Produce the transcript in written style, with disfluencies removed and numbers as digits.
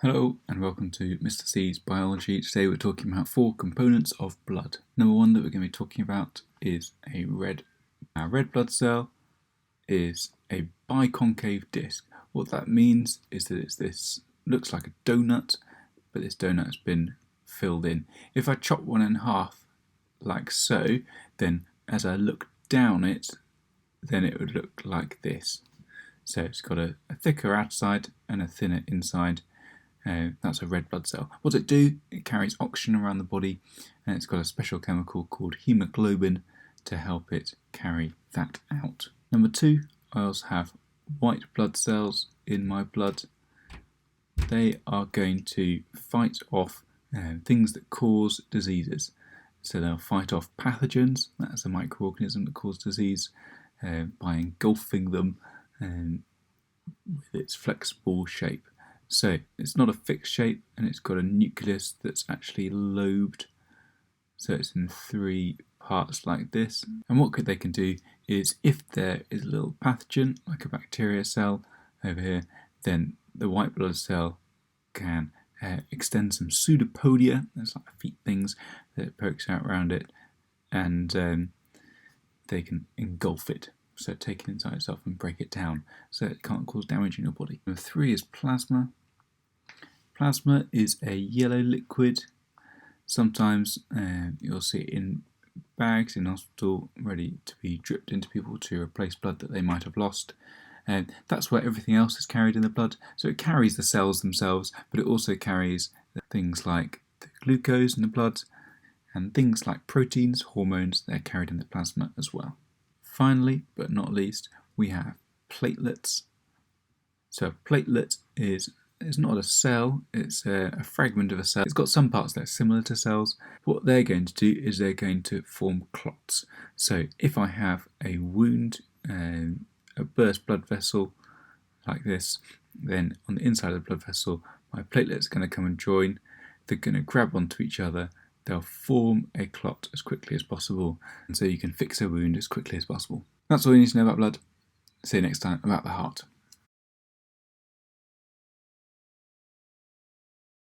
Hello and welcome to Mr. C's Biology. Today we're talking about 4 components of blood. Number 1 that we're going to be talking about is a red blood cell is a biconcave disc. What that means is that looks like a donut, but this donut has been filled in. If I chop one in half like so, then as I look down it, then it would look like this. So it's got a thicker outside and a thinner inside. That's a red blood cell. What does it do? It carries oxygen around the body, and it's got a special chemical called hemoglobin to help it carry that out. Number 2, I also have white blood cells in my blood. They are going to fight off things that cause diseases. So they'll fight off pathogens, that's a microorganism that causes disease, by engulfing them with its flexible shape. So it's not a fixed shape, and it's got a nucleus that's actually lobed. So it's in 3 parts like this. And what they can do is, if there is a little pathogen, like a bacteria cell over here, then the white blood cell can extend some pseudopodia, there's like feet things that pokes out around it, and they can engulf it. So take it inside itself and break it down so it can't cause damage in your body. Number 3 is plasma. Plasma is a yellow liquid. Sometimes you'll see it in bags in hospital, ready to be dripped into people to replace blood that they might have lost. That's where everything else is carried in the blood. So it carries the cells themselves, but it also carries things like the glucose in the blood, and things like proteins, hormones, they're carried in the plasma as well. Finally, but not least, we have platelets. So a platelet is not a cell, it's a fragment of a cell. It's got some parts that are similar to cells. What they're going to do is they're going to form clots. So if I have a wound, a burst blood vessel like this, then on the inside of the blood vessel, my platelets are going to come and join. They're going to grab onto each other. They'll form a clot as quickly as possible, and so you can fix a wound as quickly as possible. That's all you need to know about blood. See you next time about the heart.